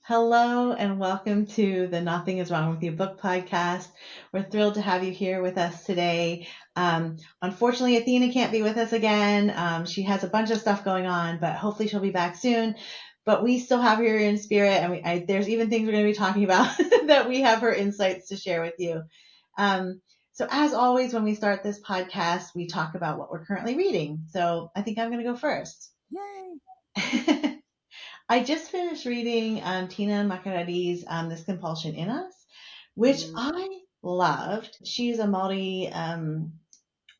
Hello and welcome to the Nothing is Wrong with You book podcast. We're thrilled to have you here with us today. Unfortunately, Athena can't be with us again. She has a bunch of stuff going on, but hopefully she'll be back soon. But we still have her in spirit, and there's even things we're going to be talking about that we have her insights to share with you. So as always, when we start this podcast, we talk about what we're currently reading. So I think I'm going to go first. Yay! I just finished reading Tina and Makereti's This Compulsion in Us, which I loved. She's a Maori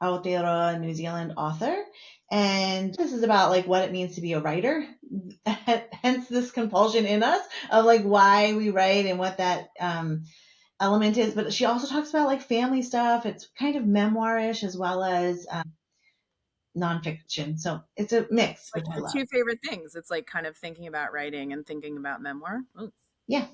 Aotearoa New Zealand author, and this is about like what it means to be a writer. Hence this compulsion in us of like why we write and what that element is. But she also talks about like family stuff. It's kind of memoirish as well as nonfiction. So it's a mix, which I love. Two favorite things. It's like kind of thinking about writing and thinking about memoir. Ooh, yeah.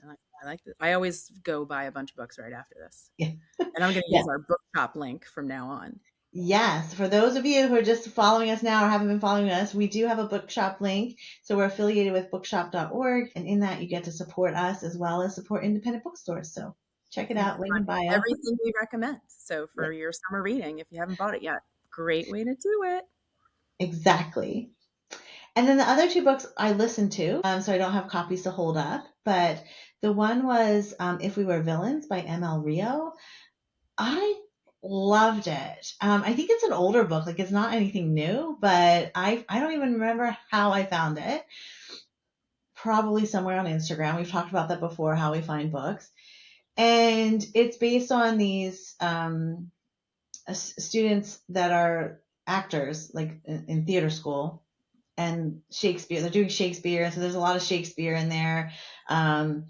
I like this. I always go buy a bunch of books right after this. Yeah. And I'm going to use our bookshop link from now on. Yes. For those of you who are just following us now or haven't been following us, we do have a bookshop link. So we're affiliated with bookshop.org. And in that, you get to support us as well as support independent bookstores. So check it out. Link in bio. Everything we recommend. So for your summer reading, if you haven't bought it yet, great way to do it. Exactly. And then the other two books I listened to, so I don't have copies to hold up. But the one was If We Were Villains by M.L Rio. I loved it. I think it's an older book. Like it's not anything new, but I don't even remember how I found it. Probably somewhere on Instagram. We've talked about that before, how we find books. And it's based on these students that are actors, like in theater school, and Shakespeare. They're doing Shakespeare, and so there's a lot of Shakespeare in there, and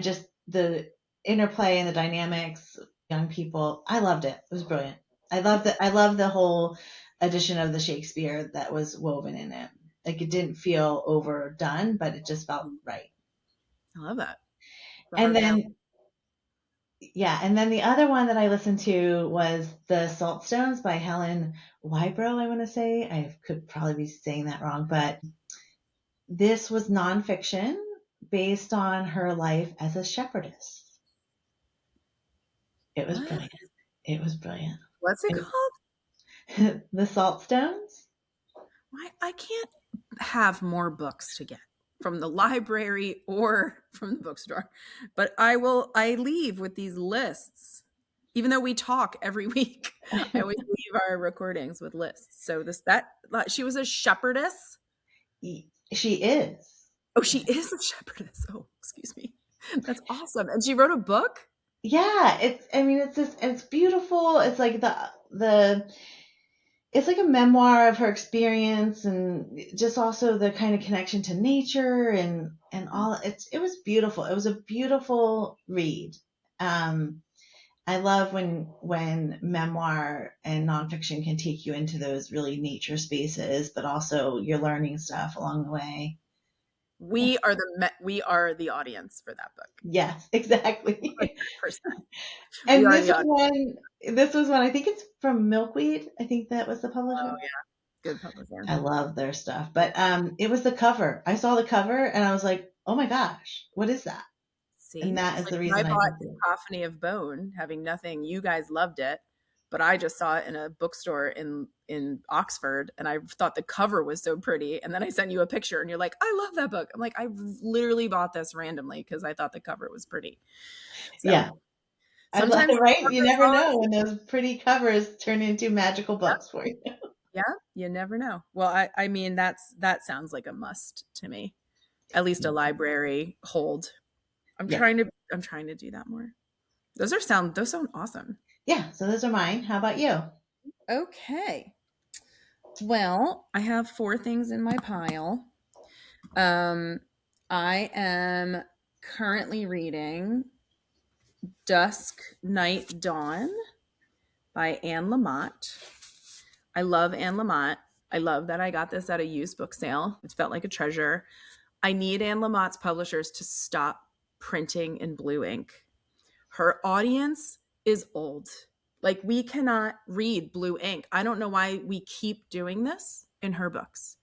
just the interplay and the dynamics. Young people, I loved it. It was brilliant. I love the whole addition of the Shakespeare that was woven in it. Like it didn't feel overdone, but it just felt right. I love that. And then the other one that I listened to was The Saltstones by Helen Whybrow, I want to say. I could probably be saying that wrong, but this was nonfiction based on her life as a shepherdess. It was brilliant. It was brilliant. What's it called? The Saltstones. I can't have more books to get from the library or from the bookstore, but I leave with these lists. Even though we talk every week, I always leave our recordings with lists. So she was a shepherdess. She is. Oh, she is a shepherdess. Oh, excuse me. That's awesome. And she wrote a book? Yeah, it's beautiful. It's like it's like a memoir of her experience and just also the kind of connection to nature and all. It was beautiful. It was a beautiful read. I love when memoir and nonfiction can take you into those really nature spaces, but also you're learning stuff along the way. We are the audience for that book. Yes, exactly. 100%. And this was one, I think it's from Milkweed. I think that was the publisher. Oh yeah. Good publisher. I love their stuff. But it was the cover. I saw the cover and I was like, oh my gosh, what is that? See, and that is the reason I bought Cacophony of Bone, having nothing. You guys loved it, but I just saw it in a bookstore in Oxford, and I thought the cover was so pretty. And then I sent you a picture, and you're like, "I love that book." I'm like, "I literally bought this randomly because I thought the cover was pretty." So, yeah, sometimes right. You never know when those pretty covers turn into magical books for you. Yeah, you never know. Well, I mean, that sounds like a must to me. At least a library hold. I'm trying to do that more. Those sound awesome. Yeah, so those are mine. How about you? Okay. Well, I have 4 things in my pile. I am currently reading Dusk, Night, Dawn by Lamott. I love Lamott. I love that I got this at a used book sale. It felt like a treasure. I need Lamott's publishers to stop printing in blue ink. Her audience is old. Like, we cannot read blue ink. I don't know why we keep doing this in her books.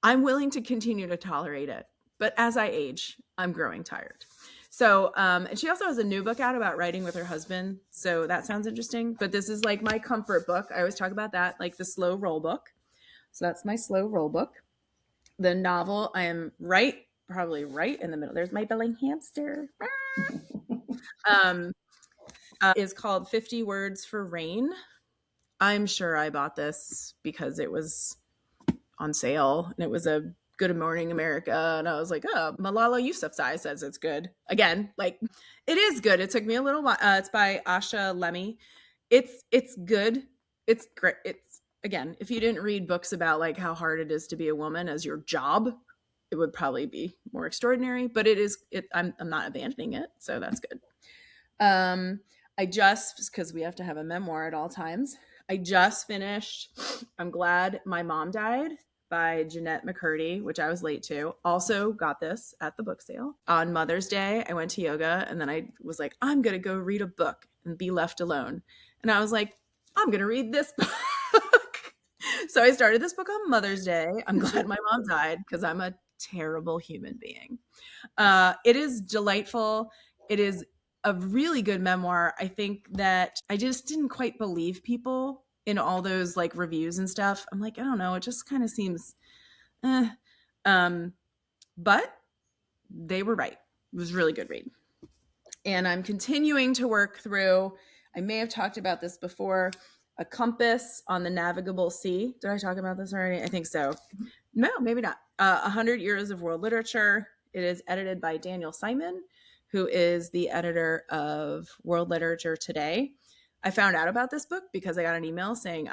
I'm willing to continue to tolerate it. But as I age, I'm growing tired. So, and she also has a new book out about writing with her husband. So that sounds interesting. But this is like my comfort book. I always talk about that, like the slow roll book. So that's my slow roll book. The novel, I am probably right in the middle. There's my belly hamster. Is called 50 Words for Rain. I'm sure I bought this because it was on sale and it was a Good Morning America, and I was like, oh, Malala Yousafzai says it's good. Again, like, it is good. It took me a little while. It's by Asha Lemmiemmie. It's good. It's great. It's, again, if you didn't read books about like how hard it is to be a woman as your job, it would probably be more extraordinary. But I'm not abandoning it, so that's good. I just, because we have to have a memoir at all times, I just finished I'm Glad My Mom Died by Jennette McCurdy, which I was late to. Also got this at the book sale. On Mother's Day, I went to yoga, and then I was like, I'm going to go read a book and be left alone. And I was like, I'm going to read this book. So I started this book on Mother's Day. I'm Glad My Mom Died, because I'm a terrible human being. It is delightful. It is a really good memoir. I think that I just didn't quite believe people in all those like reviews and stuff. I'm like, I don't know, it just kind of seems but they were right. It was a really good read. And I'm continuing to work through, I may have talked about this before, A Compass on the Navigable Sea. Did I talk about this already? I think so. No, maybe not. 100 Years of World Literature. It is edited by Daniel Simon, who is the editor of World Literature Today. I found out about this book because I got an email saying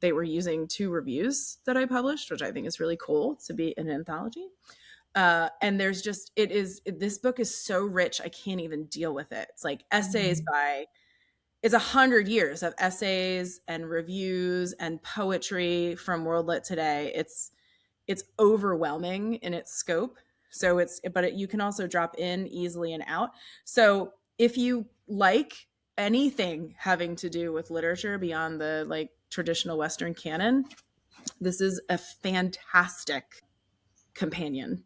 they were using 2 reviews that I published, which I think is really cool to be an anthology. And there's just, this book is so rich, I can't even deal with it. It's like essays it's 100 years of essays and reviews and poetry from World Lit Today. It's overwhelming in its scope. So you can also drop in easily and out. So if you like anything having to do with literature beyond the like traditional Western canon, this is a fantastic companion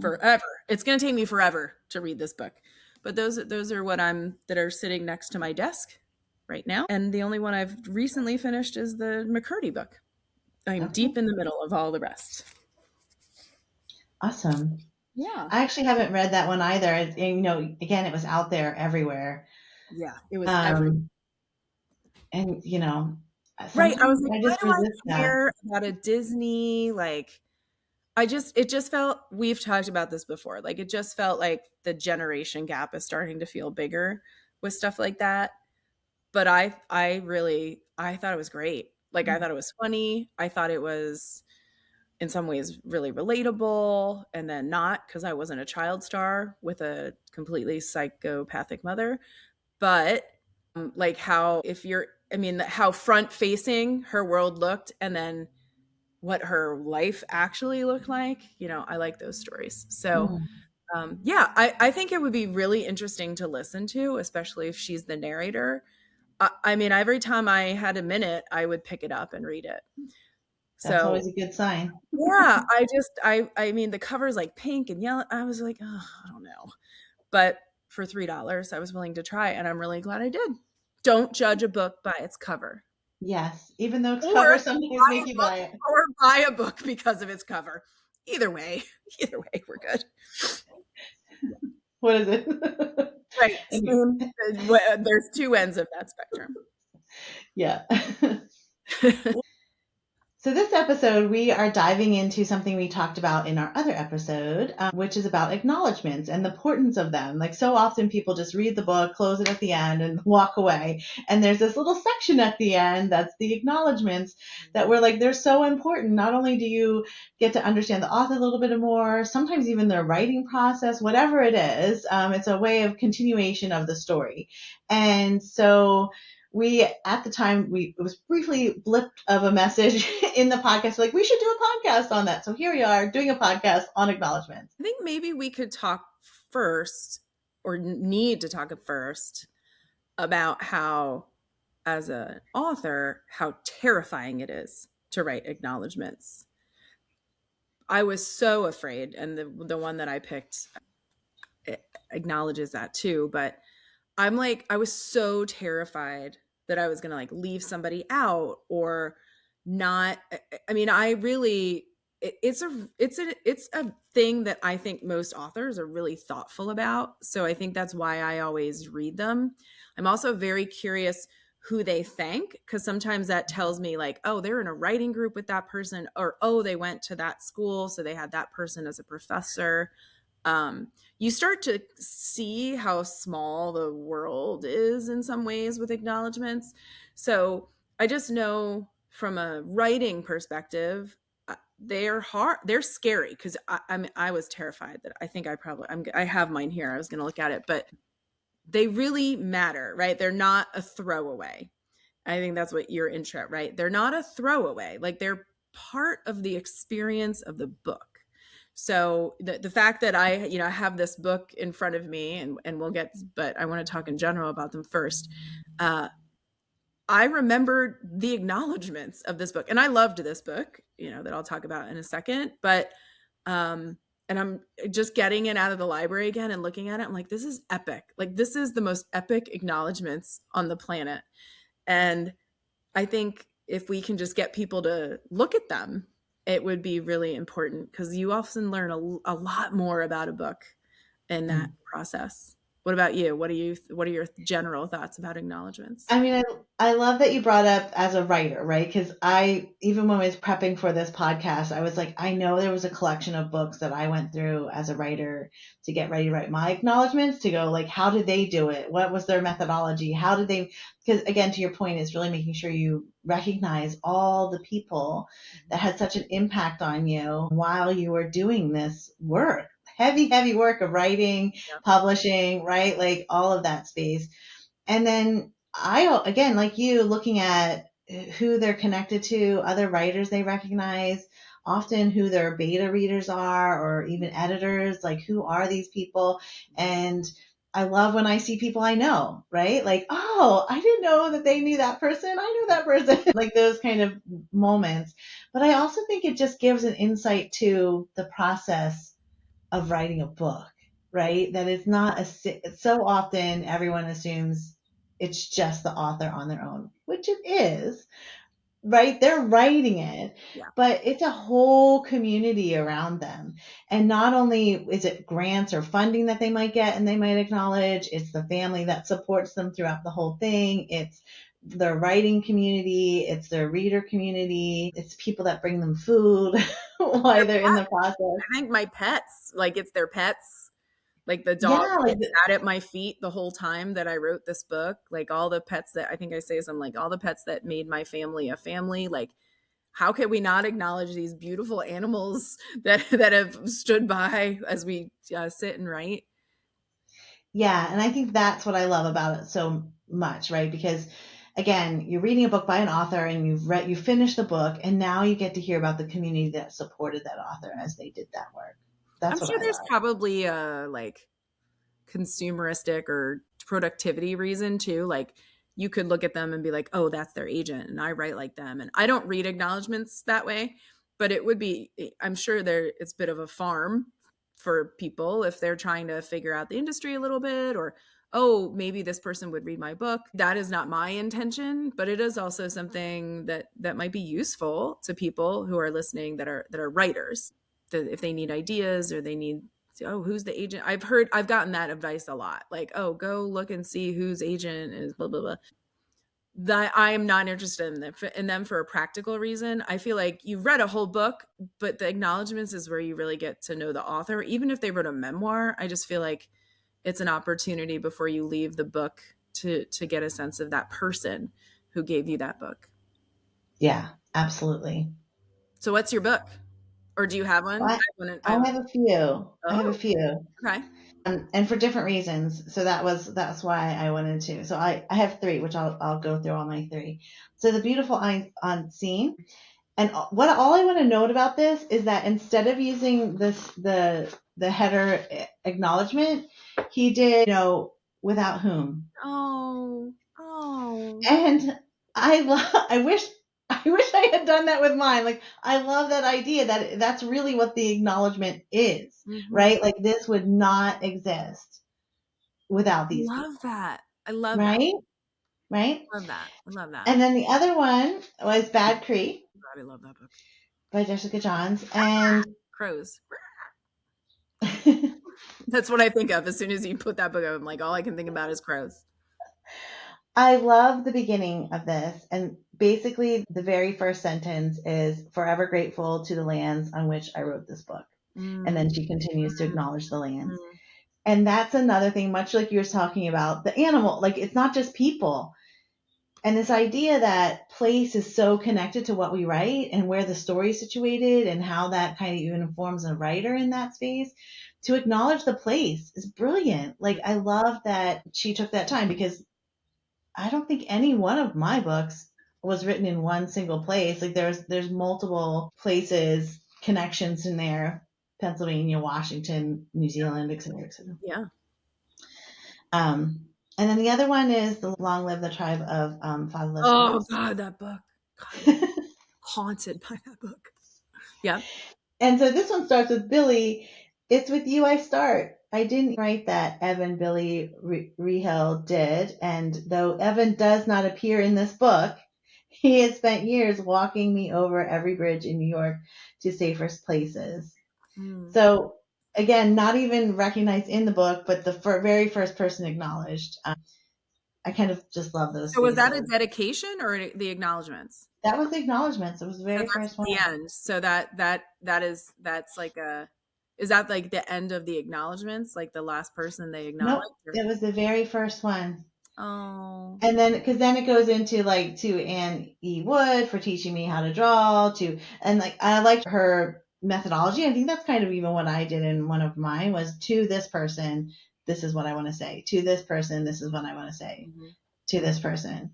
forever. It's going to take me forever to read this book, but those are that are sitting next to my desk right now. And the only one I've recently finished is the McCurdy book. I'm deep in the middle of all the rest. Awesome. Yeah. I actually haven't read that one either. Again, it was out there everywhere. Yeah, it was everywhere. And, right. I was like, why do I care about a Disney? Like, it just felt, we've talked about this before. Like, it just felt like the generation gap is starting to feel bigger with stuff like that. But I thought it was great. Like, I thought it was funny. I thought it was in some ways really relatable, and then not, because I wasn't a child star with a completely psychopathic mother. But like how front facing her world looked, and then what her life actually looked like. I like those stories. So I think it would be really interesting to listen to, especially if she's the narrator. I mean, every time I had a minute, I would pick it up and read it. That's always a good sign. Yeah, I mean, the cover is like pink and yellow. I was like, oh, I don't know. But for $3, I was willing to try, and I'm really glad I did. Don't judge a book by its cover. Yes, even though covers sometimes make you buy it. Or buy a book because of its cover. Either way, we're good. What is it? Right. There's 2 ends of that spectrum. Yeah. So this episode, we are diving into something we talked about in our other episode, which is about acknowledgements and the importance of them. Like, so often people just read the book, close it at the end, and walk away. And there's this little section at the end that's the acknowledgements that we're like, they're so important. Not only do you get to understand the author a little bit more, sometimes even their writing process, whatever it is, it's a way of continuation of the story. And so at the time, it was briefly blipped of a message in the podcast, like, we should do a podcast on that. So here we are doing a podcast on acknowledgements. I think maybe we could talk first, or need to talk first, about how, as an author, how terrifying it is to write acknowledgements. I was so afraid, and the one that I picked, acknowledges that too. But I'm like, I was so terrified that I was going to like leave somebody out or not. I mean, I really, it's a thing that I think most authors are really thoughtful about. So I think that's why I always read them. I'm also very curious who they thank, because sometimes that tells me like, oh, they're in a writing group with that person, or oh, they went to that school, so they had that person as a professor. You start to see how small the world is in some ways with acknowledgments. So I just know from a writing perspective, they're hard, they're scary, because I was terrified that I think I have mine here. I was going to look at it, but they really matter, right? They're not a throwaway. I think that's what your intro, right? They're not a throwaway. Like they're part of the experience of the book. So the fact that I, have this book in front of me, and we'll get, but I want to talk in general about them first. I remembered the acknowledgments of this book, and I loved this book, that I'll talk about in a second. But and I'm just getting it out of the library again and looking at it. I'm like, this is epic. Like this is the most epic acknowledgments on the planet. And I think if we can just get people to look at them, it would be really important, because you often learn a lot more about a book in that process. What about you? What are your general thoughts about acknowledgments? I mean, I love that you brought up as a writer, right? Because even when I was prepping for this podcast, I was like, I know there was a collection of books that I went through as a writer to get ready to write my acknowledgments, to go like, how did they do it? What was their methodology? How did they, because again, to your point, is really making sure you recognize all the people that had such an impact on you while you were doing this work. Heavy work of writing, publishing, right? Like all of that space. And then again, like you, looking at who they're connected to, other writers they recognize, often who their beta readers are, or even editors, like who are these people? And I love when I see people I know, right? Like, oh, I didn't know that they knew that person. I knew that person, like those kind of moments. But I also think it just gives an insight to the process of writing a book, right? That it's not so often everyone assumes it's just the author on their own, which it is, right? They're writing it, but it's a whole community around them. And not only is it grants or funding that they might get and they might acknowledge, it's the family that supports them throughout the whole thing. It's their writing community, it's their reader community, it's people that bring them food while they're in the process. I think my pets, like it's their pets. Like the dog sat at my feet the whole time that I wrote this book. Like all the pets that I think I say something like all the pets that made my family a family. Like, how can we not acknowledge these beautiful animals that have stood by as we sit and write? Yeah, and I think that's what I love about it so much, right? Because again, you're reading a book by an author and you finish the book, and now you get to hear about the community that supported that author as they did that work. That's I'm sure there's probably a like consumeristic or productivity reason too. Like you could look at them and be like, oh, that's their agent and I write like them. And I don't read acknowledgments that way, but it would be, I'm sure it's a bit of a farm for people if they're trying to figure out the industry a little bit, or, oh, maybe this person would read my book. That is not my intention, but it is also something that might be useful to people who are listening that are writers, that if they need ideas or they need, oh, who's the agent? I've gotten that advice a lot. Like, oh, go look and see whose agent is blah, blah, blah. That I am not interested in them for a practical reason. I feel like you've read a whole book, but the acknowledgments is where you really get to know the author. Even if they wrote a memoir, I just feel like it's an opportunity before you leave the book to get a sense of that person who gave you that book. Yeah, absolutely. So what's your book? Or do you have one? I have a few. Oh. I have a few. Okay. And for different reasons. So that's why I wanted to. So I have three, which I'll go through all my three. So the beautiful unseen. And all I want to note about this is that instead of using the header acknowledgement, he did, without whom. Oh. And I wish I wish I had done that with mine. Like, I love that idea that that's really what the acknowledgement is, right? Like, this would not exist without these people. That. I love that. Right? Right? I love that. I love that. And then the other one was Bad Creek God, I love that book. by Jessica Johns. And Crows. That's what I think of as soon as you put that book up. I'm like, all I can think about is crows. I love the beginning of this. And basically, the very first sentence is forever grateful to the lands on which I wrote this book. And then she continues to acknowledge the lands. And that's another thing, much like you were talking about the animal, like it's not just people. And this idea that place is so connected to what we write and where the story is situated and how that kind of even informs a writer in that space. To acknowledge the place is brilliant. Like, I love that she took that time, because I don't think any one of my books was written in one single place. Like, there's multiple places, connections in there: Pennsylvania, Washington, New Zealand, et cetera, et cetera. Yeah. And then the other one is the Long Live the Tribe of Fatherless Oh, Girls. God, that book. God, haunted by that book. Yeah. And so this one starts with Billy. It's with you I start. I didn't write that. Evan Billy Rehill did. And though Evan does not appear in this book, he has spent years walking me over every bridge in New York to safest places. So again, not even recognized in the book, but the very first person acknowledged. I kind of just love those. So was that a dedication or the acknowledgements? That was the acknowledgements. It was the very first one. The end. So that's like is that like the end of the acknowledgements? Like the last person they acknowledged? Nope, it was the very first one. Oh. And then, because then it goes into like to Anne E. Wood for teaching me how to draw, and like I liked her methodology. I think that's kind of even what I did in one of mine, was to this person, this is what I want to say. To this person, this is what I want to say. To this person.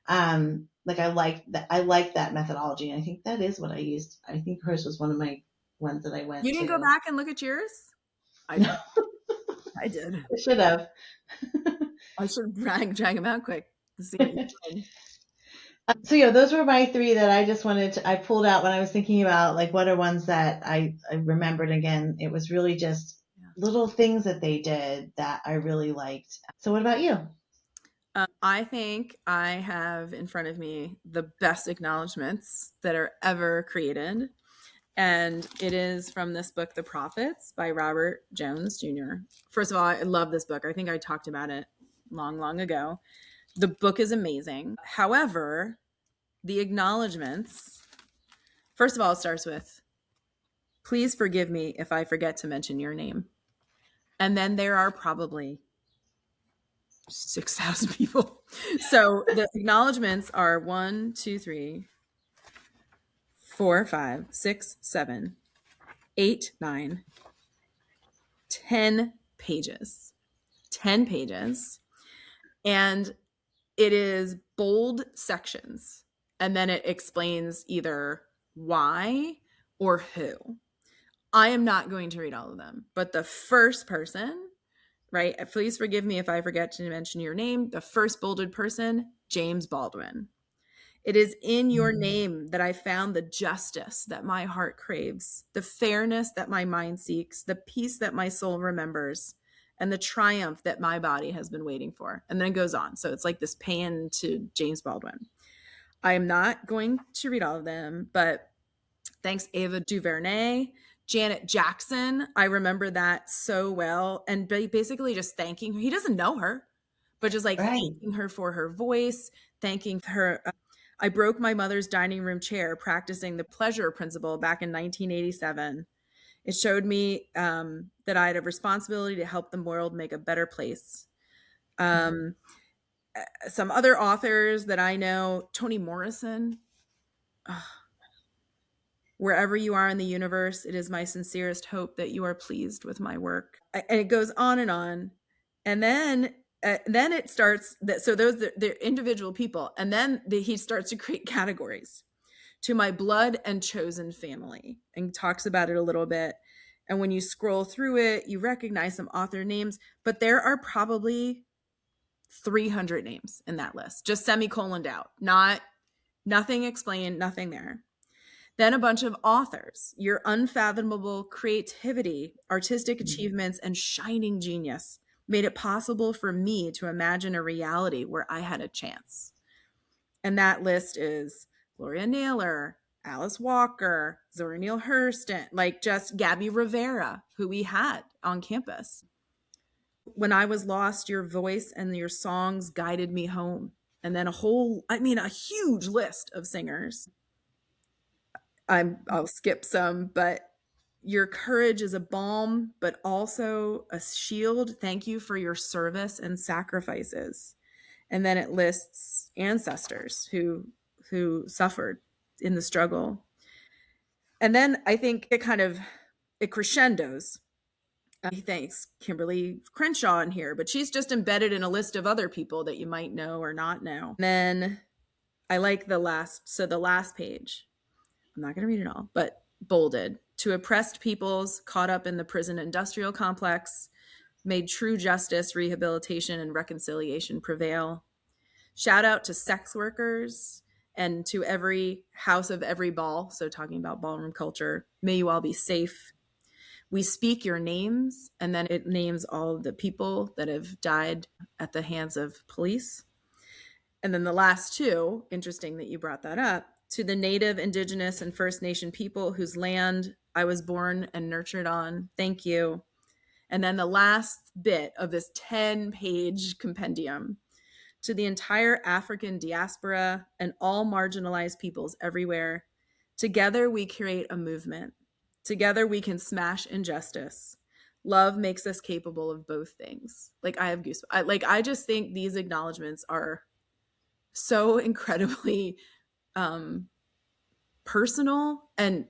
Like I like that methodology. And I think that is what I used. I think hers was one of my ones that I went to. You didn't go back and look at yours? I did. I did. I should have. I should drag them out quick. So yeah, those were my three that I just I pulled out when I was thinking about like what are ones that I remembered. Again, it was really just little things that they did that I really liked. So what about you? I think I have in front of me the best acknowledgements that are ever created. And it is from this book, The Prophets by Robert Jones Jr. First of all, I love this book. I think I talked about it long ago. The book is amazing. However, the acknowledgements, first of all, it starts with, please forgive me if I forget to mention your name. And then there are probably 6,000 people. So the acknowledgements are 1, 2, 3, 4, 5, 6, 7, 8, 9, 10 pages. 10 pages. And it is bold sections. And then it explains either why or who. I am not going to read all of them, but the first person, right? Please forgive me if I forget to mention your name. The first bolded person, James Baldwin. It is in your name that I found the justice that my heart craves, the fairness that my mind seeks, the peace that my soul remembers, and the triumph that my body has been waiting for. And then it goes on. So it's like this paean to James Baldwin. I am not going to read all of them, but thanks Ava DuVernay, Janet Jackson. I remember that so well. And basically just thanking her. He doesn't know her, but just like thanking her for her voice, thanking her. I broke my mother's dining room chair practicing the pleasure principle back in 1987. It showed me that I had a responsibility to help the world make a better place. Some other authors that I know, Toni Morrison. Wherever you are in the universe, it is my sincerest hope that you are pleased with my work. And it goes on and on. And then it starts that. So those they're individual people. And then he starts to create categories. To my blood and chosen family, and talks about it a little bit. And when you scroll through it, you recognize some author names, but there are probably 300 names in that list, just semicoloned out, not Nothing explained, nothing there. Then a bunch of authors, your unfathomable creativity, artistic achievements, and shining genius made it possible for me to imagine a reality where I had a chance. And that list is Gloria Naylor, Alice Walker, Zora Neale Hurston, like just Gabby Rivera, who we had on campus. When I was lost, your voice and your songs guided me home. And then a huge list of singers. I'll skip some, but your courage is a balm, but also a shield. Thank you for your service and sacrifices. And then it lists ancestors who suffered in the struggle. And then I think it crescendos. He thanks Kimberly Crenshaw in here, but she's just embedded in a list of other people that you might know or not know. And then I like the last page. I'm not going to read it all, but bolded. To oppressed peoples caught up in the prison industrial complex, made true justice, rehabilitation, and reconciliation prevail. Shout out to sex workers and to every house of every ball. So talking about ballroom culture, may you all be safe. We speak your names, and then it names all of the people that have died at the hands of police. And then the last two, interesting that you brought that up, to the Native, Indigenous, and First Nation people whose land I was born and nurtured on, thank you. And then the last bit of this 10-page compendium, to the entire African diaspora and all marginalized peoples everywhere, together we create a movement. Together we can smash injustice. Love makes us capable of both things. Like, I have goosebumps. I just think these acknowledgements are so incredibly personal, and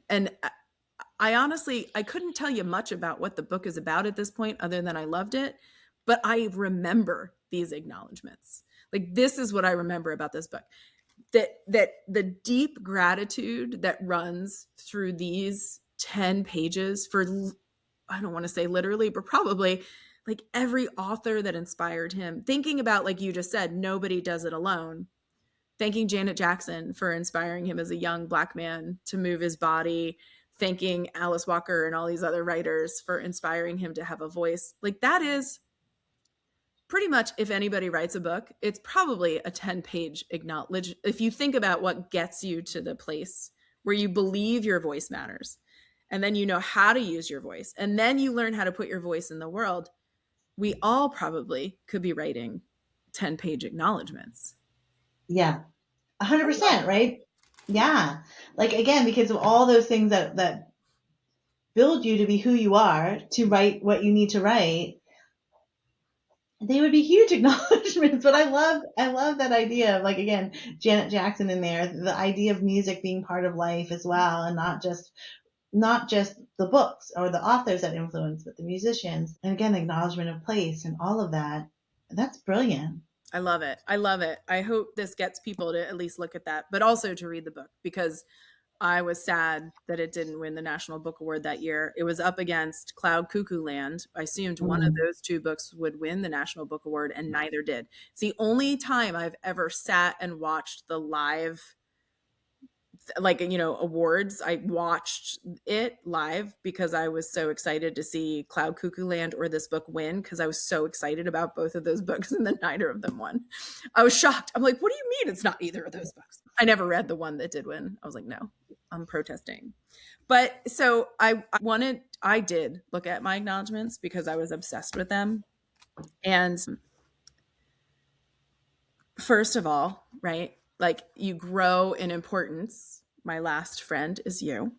I honestly, I couldn't tell you much about what the book is about at this point other than I loved it, but I remember these acknowledgements. Like, this is what I remember about this book, that the deep gratitude that runs through these 10 pages for, I don't want to say literally, but probably like every author that inspired him. Thinking about, like you just said, nobody does it alone. Thanking Janet Jackson for inspiring him as a young Black man to move his body. Thanking Alice Walker and all these other writers for inspiring him to have a voice. Like, that is pretty much, if anybody writes a book, it's probably a 10-page acknowledge. If you think about what gets you to the place where you believe your voice matters, and then you know how to use your voice, and then you learn how to put your voice in the world, we all probably could be writing 10-page acknowledgements. Yeah, 100%, right? Yeah. Like, again, because of all those things that build you to be who you are, to write what you need to write, they would be huge acknowledgments. But I love that idea of, like, again, Janet Jackson in there, the idea of music being part of life as well, and not just the books or the authors that influence, but the musicians. And again, the acknowledgement of place and all of that. That's brilliant. I love it. I love it. I hope this gets people to at least look at that, but also to read the book, because I was sad that it didn't win the National Book Award that year. It was up against Cloud Cuckoo Land. I assumed one of those two books would win the National Book Award, and neither did. It's the only time I've ever sat and watched the live, like, awards. I watched it live because I was so excited to see Cloud Cuckoo Land or this book win, because I was so excited about both of those books, and then neither of them won. I was shocked. I'm like, what do you mean it's not either of those books? I never read the one that did win. I was like, no, I'm protesting. But so I did look at my acknowledgements because I was obsessed with them. And first of all, right, like, you grow in importance. My last friend is you,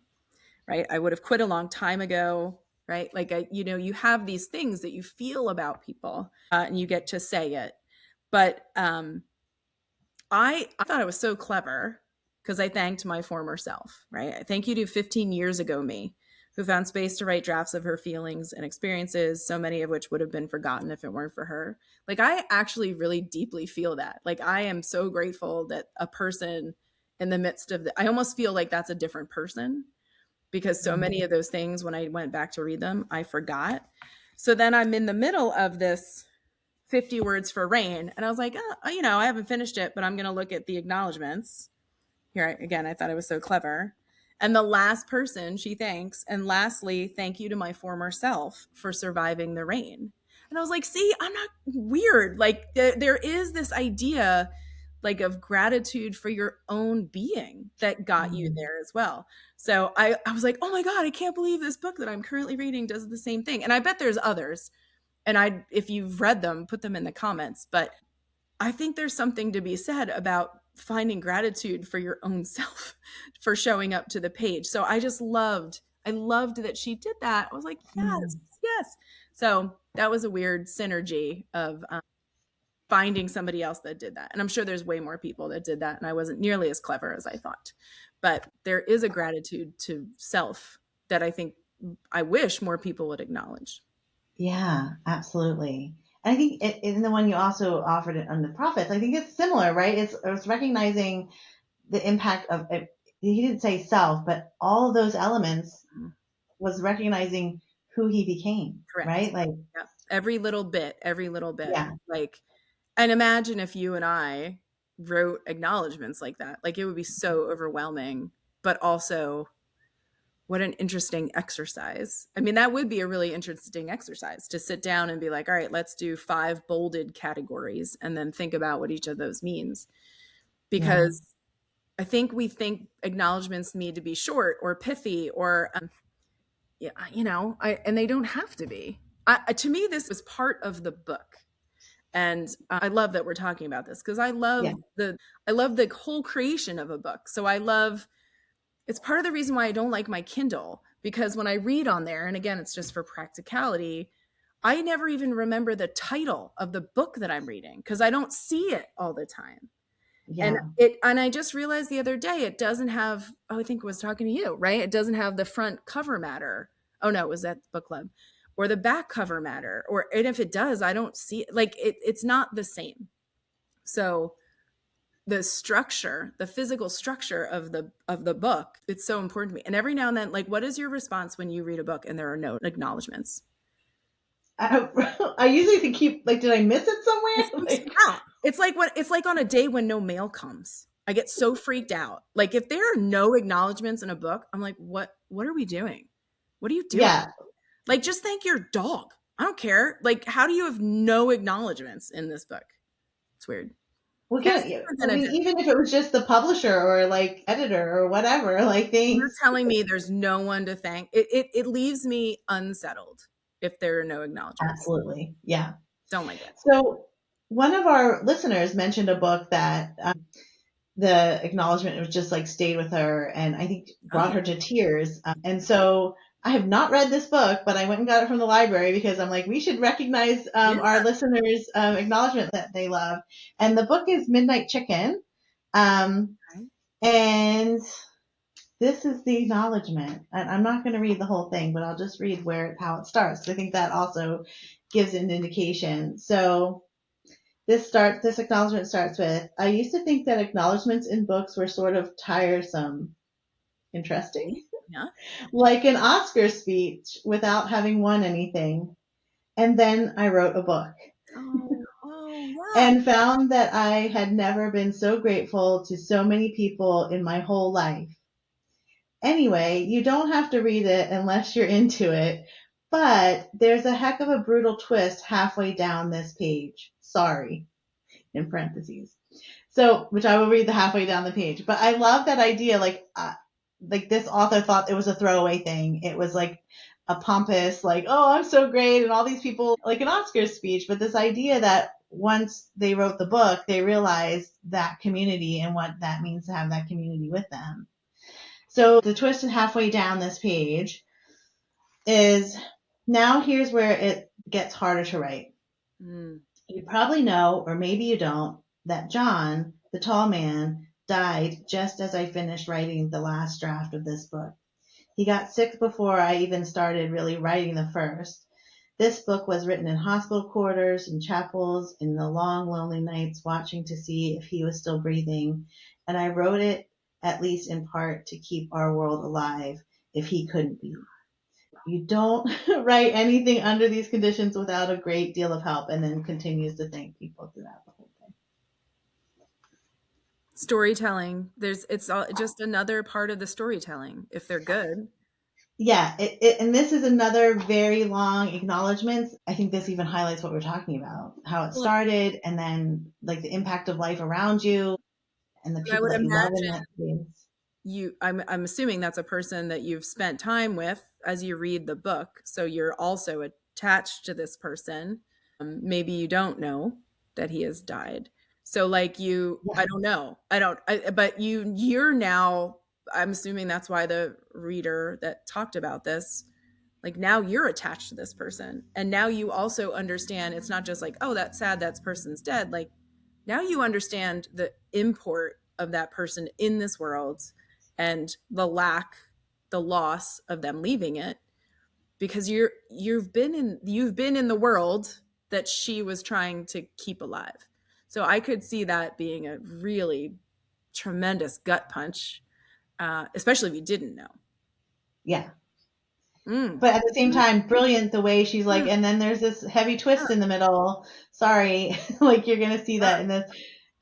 right? I would have quit a long time ago, right? Like, you have these things that you feel about people, and you get to say it. But I thought I was so clever because I thanked my former self, right? I thank you to 15 years ago me, who found space to write drafts of her feelings and experiences, so many of which would have been forgotten if it weren't for her. Like, I actually really deeply feel that. Like, I am so grateful that a person in the midst of I almost feel like that's a different person, because so many of those things, when I went back to read them, I forgot. So then I'm in the middle of this 50 words for rain, and I was like, I haven't finished it, but I'm going to look at the acknowledgements. Again, I thought I was so clever. And the last person she thanks, and lastly, thank you to my former self for surviving the rain. And I was like, see, I'm not weird. Like there is this idea like of gratitude for your own being that got you there as well. So I was like, oh my God, I can't believe this book that I'm currently reading does the same thing. And I bet there's others. And if you've read them, put them in the comments. But I think there's something to be said about finding gratitude for your own self for showing up to the page. So I loved that she did that. I was like, yes, yes. So that was a weird synergy of finding somebody else that did that. And I'm sure there's way more people that did that. And I wasn't nearly as clever as I thought. But there is a gratitude to self that I wish more people would acknowledge. Yeah, absolutely. And I think in the one you also offered it on the prophets, I think it's similar, right? It's recognizing the impact of it. He didn't say self, but all of those elements was recognizing who he became. Correct. Right? Like every little bit. Yeah. Like, and imagine if you and I wrote acknowledgements like that. Like it would be so overwhelming, but also what an interesting exercise. I mean, that would be a really interesting exercise to sit down and be like, all right, let's do 5 bolded categories and then think about what each of those means. Because I think we think acknowledgements need to be short or pithy or, and they don't have to be. To me, this was part of the book. And I love that we're talking about this because I love the whole creation of a book. So it's part of the reason why I don't like my Kindle, because when I read on there, and again, it's just for practicality, I never even remember the title of the book that I'm reading because I don't see it all the time. Yeah. And I just realized the other day, it doesn't have, I think I was talking to you, right? It doesn't have the front cover matter. Oh no, it was at book club. Or the back cover matter. And if it does, I don't see it. Like it's not the same. So the structure, the physical structure of the book, it's so important to me. And every now and then, like, what is your response when you read a book and there are no acknowledgements? I usually think did I miss it somewhere? It's like on a day when no mail comes. I get so freaked out. Like if there are no acknowledgements in a book, I'm like, what are we doing? What are you doing? Yeah. Like just thank your dog. I don't care. Like how do you have no acknowledgements in this book? It's weird. Well, even if it was just the publisher or like editor or whatever, like things. You're telling me there's no one to thank. It leaves me unsettled if there are no acknowledgements. Absolutely. Yeah. Don't like it. So one of our listeners mentioned a book that the acknowledgement was just like stayed with her and I think brought her to tears. And so I have not read this book, but I went and got it from the library because I'm like, we should recognize our listeners' acknowledgement that they love. And the book is Midnight Chicken. And this is the acknowledgement. And I'm not going to read the whole thing, but I'll just read how it starts. I think that also gives an indication. So this acknowledgement starts with, I used to think that acknowledgements in books were sort of tiresome. Interesting. Yeah. Like an Oscar speech without having won anything. And then I wrote a book. And found that I had never been so grateful to so many people in my whole life. Anyway, you don't have to read it unless you're into it, but there's a heck of a brutal twist halfway down this page. Sorry, in parentheses. So, which I will read the halfway down the page. But I love that idea, like this author thought it was a throwaway thing. It was like a pompous, like, oh, I'm so great, and all these people, like an Oscar speech. But this idea that once they wrote the book, they realized that community and what that means to have that community with them. So the twist halfway down this page is, now here's where it gets harder to write. You probably know, or maybe you don't, that John, the tall man, died just as I finished writing the last draft of this book. He got sick before I even started really writing the first. This book was written in hospital quarters, in chapels, in the long, lonely nights, watching to see if he was still breathing. And I wrote it, at least in part, to keep our world alive if he couldn't be. You don't write anything under these conditions without a great deal of help, and then continues to thank people throughout the whole thing. Storytelling. It's all just another part of the storytelling if they're good. Yeah, and this is another very long acknowledgments. I think this even highlights what we're talking about, how it Well, started, and then like the impact of life around you and the I people would that you love in imagine that space. I'm assuming that's a person that you've spent time with as you read the book, so you're also attached to this person. Maybe you don't know that he has died. So like Yeah, I don't know. But you're now, I'm assuming that's why the reader that talked about this, like now you're attached to this person. And now you also understand it's not just like, oh, that's sad, that person's dead. Like now you understand the import of that person in this world and the loss of them leaving it, because you've been in the world that she was trying to keep alive. So I could see that being a really tremendous gut punch, especially if you didn't know. yeah. Mm. But at the same time, brilliant the way she's like, Mm. and then there's this heavy twist in the middle. Sorry, like you're gonna see that in this.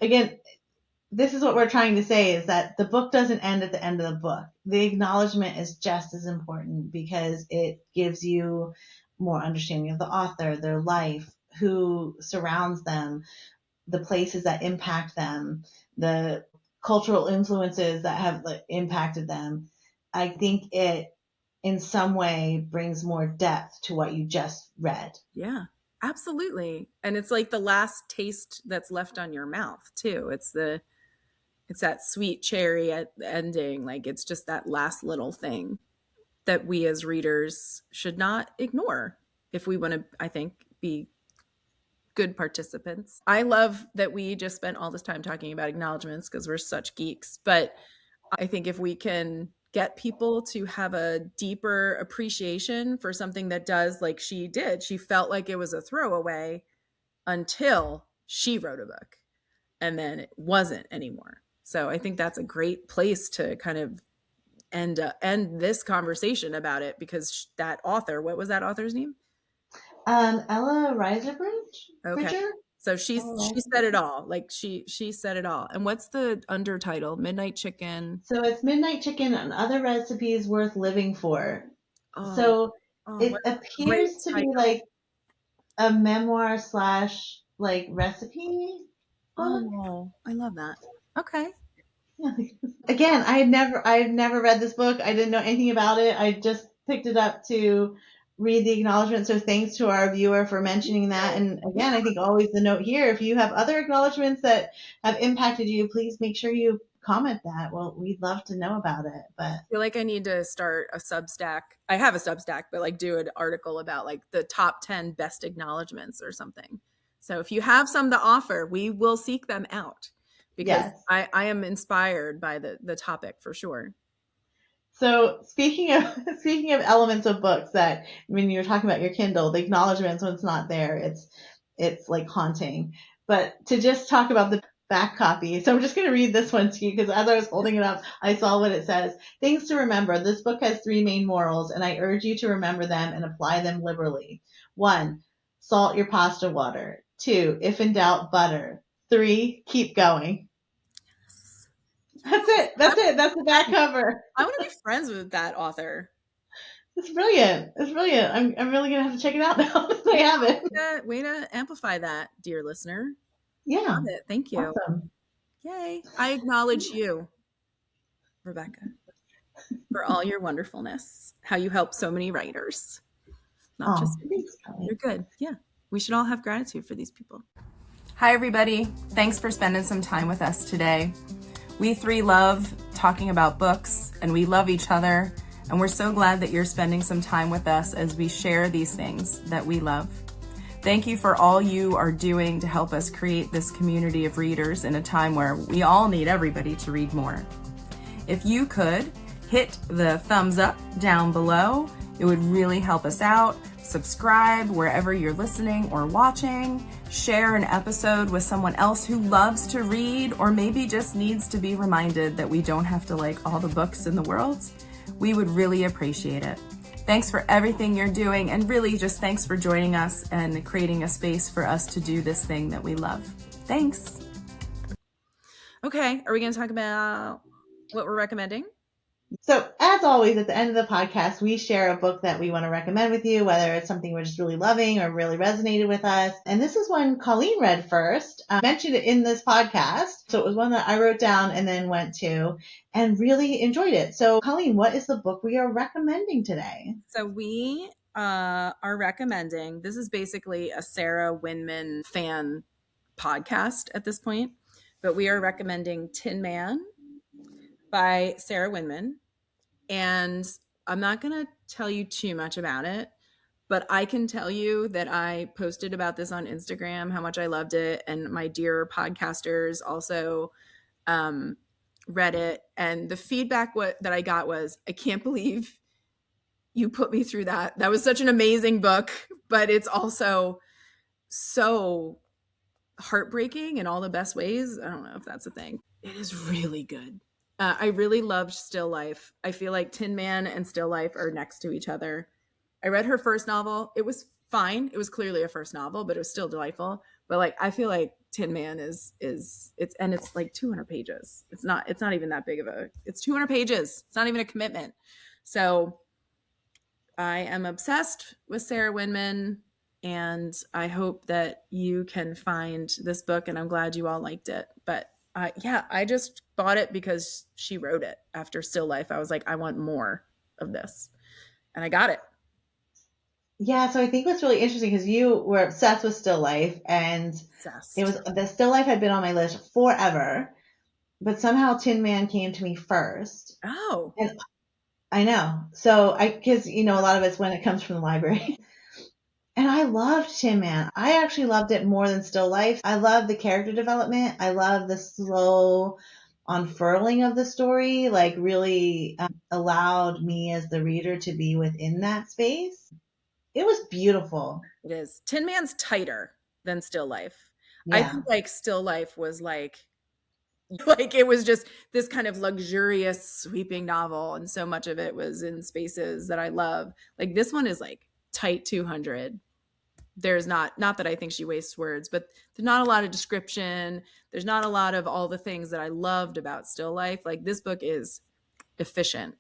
Again, this is what we're trying to say is that the book doesn't end at the end of the book. The acknowledgement is just as important because it gives you more understanding of the author, their life, who surrounds them, the places that impact them, the cultural influences that have like, impacted them. I think it in some way brings more depth to what you just read. Yeah, absolutely. And it's like the last taste that's left on your mouth too. It's that sweet cherry at the ending. Like it's just that last little thing that we as readers should not ignore if we want to, I think, be good participants. I love that we just spent all this time talking about acknowledgements because we're such geeks. But I think if we can get people to have a deeper appreciation for something that does, like she did, she felt like it was a throwaway until she wrote a book and then it wasn't anymore. So I think that's a great place to kind of end this conversation about it, because that author, what was that author's name? Ella Reiserbridge? Okay. Bridger? So she said it all. Like she said it all. And what's the undertitle? Midnight Chicken. So it's Midnight Chicken and Other Recipes Worth Living For. Oh, So what it a great appears to be title. like a memoir slash like recipe book. Oh, I love that. Okay. Again, I had never read this book. I didn't know anything about it. I just picked it up to read the acknowledgement. So thanks to our viewer for mentioning that. And Yeah. again, I think always the note here, if you have other acknowledgements that have impacted you, please make sure you comment that. Well, we'd love to know about it. But I feel like I need to start a Substack. I have a Substack, but like do an article about like the top 10 best acknowledgements or something. So if you have some to offer, we will seek them out, because yes. I am inspired by the topic for sure. So speaking of elements of books that when you're talking about your Kindle, the acknowledgments when it's not there, it's like haunting. But to just talk about the back copy, so I'm just going to read this one to you because as I was holding it up, I saw what it says. Things to remember. This book has 3 main morals, and I urge you to remember them and apply them liberally. 1, salt your pasta water. 2, if in doubt, butter. 3, keep going. That's it. That's it. That's the back cover. I want to be friends with that author. It's brilliant. It's brilliant. I'm really gonna have to check it out now. I have it. Way to amplify that, dear listener. Yeah. Love it. Thank you. Awesome. Yay. I acknowledge you, Rebecca, for all your wonderfulness, how you help so many writers. Not just Thanks, you're good. Yeah. We should all have gratitude for these people. Hi, everybody. Thanks for spending some time with us today. We 3 love talking about books, and we love each other, and we're so glad that you're spending some time with us as we share these things that we love. Thank you for all you are doing to help us create this community of readers in a time where we all need everybody to read more. If you could hit the thumbs up down below, it would really help us out. Subscribe wherever you're listening or watching. Share an episode with someone else who loves to read or maybe just needs to be reminded that we don't have to like all the books in the world. We would really appreciate it. Thanks for everything you're doing, and really just thanks for joining us and creating a space for us to do this thing that we love. Thanks. Okay. Are we going to talk about what we're recommending? So, as always, at the end of the podcast, we share a book that we want to recommend with you, whether it's something we're just really loving or really resonated with us. And this is one Colleen read first, mentioned it in this podcast. So, it was one that I wrote down and then went to and really enjoyed it. So, Colleen, what is the book we are recommending today? So, we are recommending, this is basically a Sarah Winman fan podcast at this point, but we are recommending Tin Man by Sarah Winman. And I'm not going to tell you too much about it, but I can tell you that I posted about this on Instagram, how much I loved it. And my dear podcasters also read it. And the feedback that I got was, I can't believe you put me through that. That was such an amazing book, but it's also so heartbreaking in all the best ways. I don't know if that's a thing. It is really good. I really loved Still Life. I feel like Tin Man and Still Life are next to each other. I read her first novel. It was fine. It was clearly a first novel, but it was still delightful. But like, I feel like Tin Man is and it's like 200 pages. It's not even that big of it's 200 pages. It's not even a commitment. So I am obsessed with Sarah Winman, and I hope that you can find this book, and I'm glad you all liked it. But yeah, I just bought it because she wrote it after Still Life. I was like, I want more of this, and I got it. Yeah, so I think what's really interesting because you were obsessed with Still Life, and Obsessed. it was the Still Life had been on my list forever, but somehow Tin Man came to me first. Oh, And I know. So because a lot of it's when it comes from the library. And I loved Tin Man. I actually loved it more than Still Life. I love the character development. I love the slow unfurling of the story, like really allowed me as the reader to be within that space. It was beautiful. it is. Tin Man's tighter than Still Life. I Yeah. think like Still Life was like like it was just this kind of luxurious sweeping novel, and so much of it was in spaces that I love. Like this one is like tight 200. There's not that I think she wastes words, but there's not a lot of description. There's not a lot of all the things that I loved about Still Life. Like this book is efficient.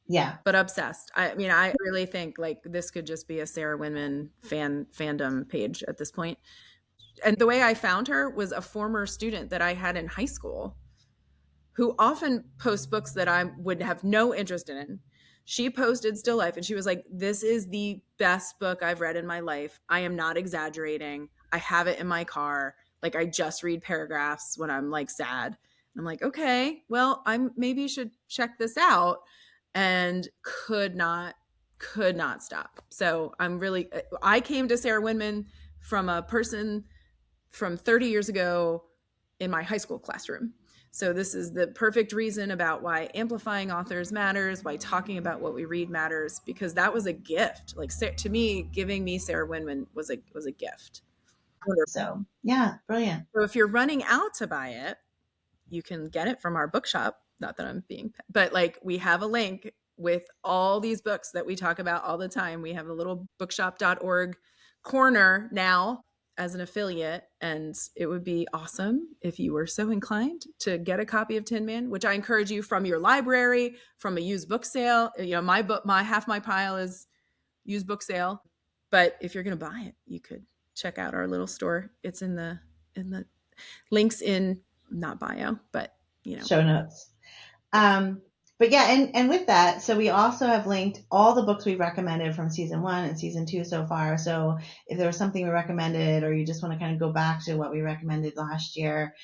Yeah. But obsessed. I mean, I really think like this could just be a Sarah Winman fandom page at this point. And the way I found her was a former student that I had in high school who often posts books that I would have no interest in. She posted Still Life and she was like, this is the best book I've read in my life. I am not exaggerating. I have it in my car. Like I just read paragraphs when I'm like sad. I'm like, okay, well, I'm maybe should check this out, and could not stop. So I came to Sarah Winman from a person from 30 years ago in my high school classroom. So this is the perfect reason about why amplifying authors matters, why talking about what we read matters, because that was a gift. Like to me, giving me Sarah Winman was a gift. So yeah, brilliant. So if you're running out to buy it, you can get it from our bookshop. Not that I'm being, but like we have a link with all these books that we talk about all the time. We have a little bookshop.org corner now as an affiliate, and it would be awesome if you were so inclined to get a copy of Tin Man, which I encourage you from your library, from a used book sale. My half my pile is used book sale, but if you're going to buy it, you could check out our little store. It's in the links in not bio, but Show notes. But yeah, and with that, so we also have linked all the books we've recommended from season 1 and season 2 so far. So if there was something we recommended, or you just want to kind of go back to what we recommended last year,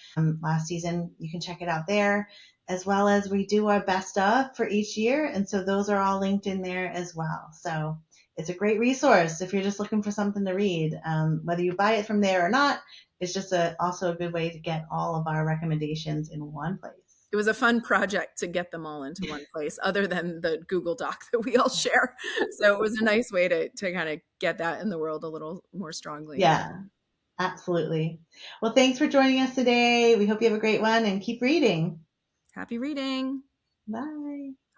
last season, you can check it out there, as well as we do our best of for each year. And so those are all linked in there as well. So it's a great resource if you're just looking for something to read. Whether you buy it from there or not, it's just also a good way to get all of our recommendations in one place. It was a fun project to get them all into one place, other than the Google Doc that we all share. So it was a nice way to kind of get that in the world a little more strongly. Yeah, absolutely. Well, thanks for joining us today. We hope you have a great one and keep reading. Happy reading. Bye.